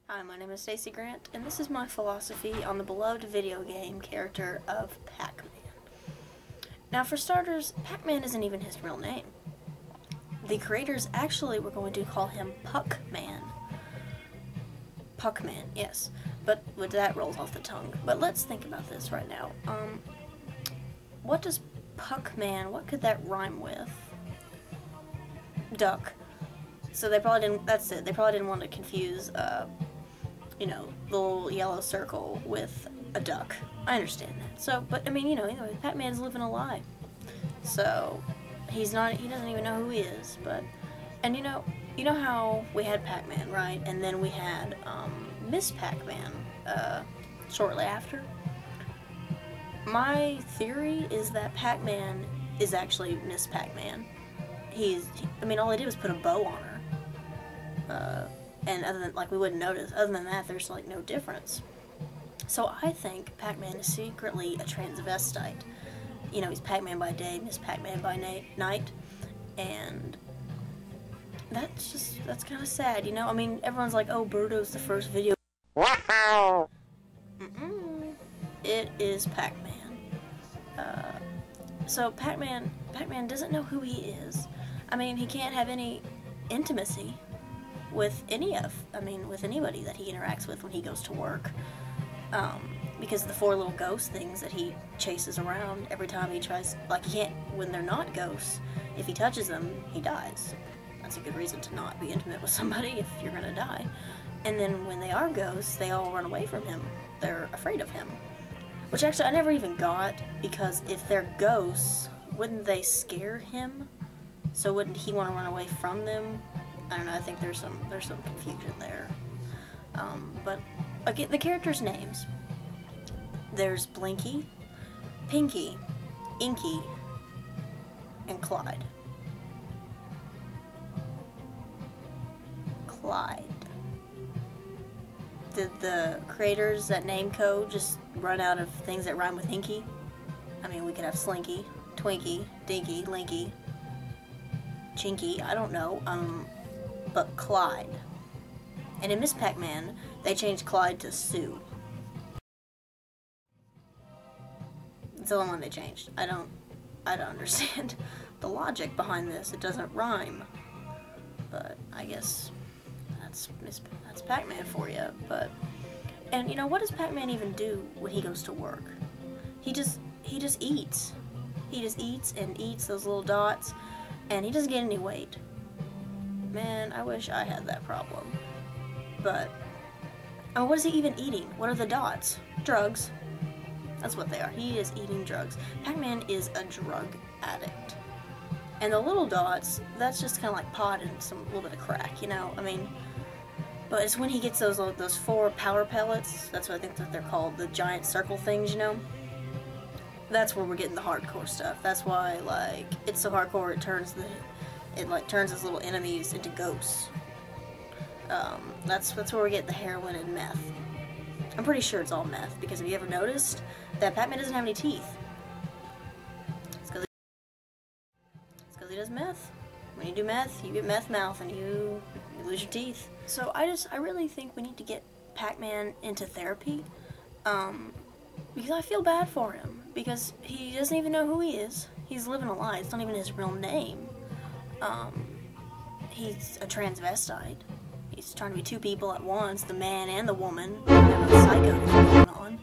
Hi, my name is Stacy Grant, and this is my philosophy on the beloved video game character of Pac-Man. Now, for starters, Pac-Man isn't even his real name. The creators actually were going to call him Puck-Man. Puck-Man, yes, but that rolls off the tongue. But let's think about this right now. What does Puck-Man, what could that rhyme with? Duck. So they probably didn't, that's it, they probably didn't want to confuse, you know, the little yellow circle with a duck. I understand that. So, but I mean, you know, anyway, Pac-Man's living a lie. So, he doesn't even know who he is, but, and you know how we had Pac-Man, right? And then we had, Miss Pac-Man, shortly after. My theory is that Pac-Man is actually Miss Pac-Man. I mean, all I did was put a bow on her. And other than, like, we wouldn't notice. Other than that, there's, like, no difference. So I think Pac-Man is secretly a transvestite. You know, he's Pac-Man by day, Miss Pac-Man by night. And that's kind of sad, you know? I mean, everyone's like, oh, Birdo's the first video. Wow! It is Pac-Man. So Pac-Man doesn't know who he is. I mean, he can't have any intimacy with with anybody that he interacts with when he goes to work. Because of the 4 little ghost things that he chases around every time he tries, like, he can't, when they're not ghosts, if he touches them, he dies. That's a good reason to not be intimate with somebody if you're gonna die. And then when they are ghosts, they all run away from him. They're afraid of him. Which actually I never even got, because if they're ghosts, wouldn't they scare him? So wouldn't he want to run away from them? I don't know, I think there's some confusion there. But again, the characters' names. There's Blinky, Pinky, Inky, and Clyde. Clyde. Did the creators that name code just run out of things that rhyme with Inky? I mean, we could have Slinky, Twinky, Dinky, Linky, Chinky, I don't know, but Clyde. And in Miss Pac-Man, they changed Clyde to Sue. It's the only one they changed. I don't understand the logic behind this. It doesn't rhyme. But I guess that's Pac-Man for you. But, and you know, what does Pac-Man even do when he goes to work? He just eats. He just eats and eats those little dots, and he doesn't get any weight. Man, I wish I had that problem. But, oh, what is he even eating? What are the dots? Drugs. That's what they are. He is eating drugs. Pac-Man is a drug addict. And the little dots, that's just kind of like pot and some little bit of crack, you know? I mean, but it's when he gets those 4 power pellets, that's what I think that they're called, the giant circle things, you know? That's where we're getting the hardcore stuff. That's why, like, it's so hardcore it turns his little enemies into ghosts. That's where we get the heroin and meth. I'm pretty sure it's all meth, because have you ever noticed that Pac-Man doesn't have any teeth? It's because he does meth. When you do meth, you get meth mouth and you lose your teeth. So I really think we need to get Pac-Man into therapy, because I feel bad for him, because he doesn't even know who he is. He's living a lie. It's not even his real name. He's a transvestite. He's trying to be 2 people at once, the man and the woman. Have a psycho thing going on.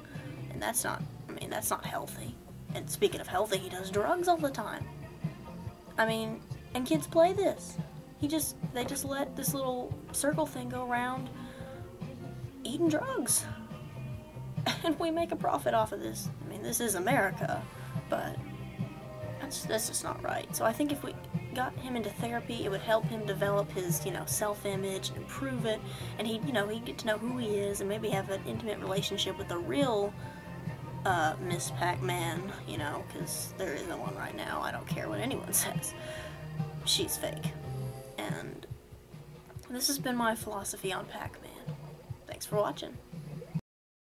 And that's not healthy. And speaking of healthy, he does drugs all the time. I mean, and kids play this. They just let this little circle thing go around eating drugs. And we make a profit off of this. I mean, this is America, but that's just not right. So I think if we got him into therapy, it would help him develop his, you know, self-image and improve it, and he'd get to know who he is and maybe have an intimate relationship with the real Miss Pac-Man, you know, because there isn't one right now. I don't care what anyone says. She's fake. And this has been my philosophy on Pac-Man. Thanks for watching.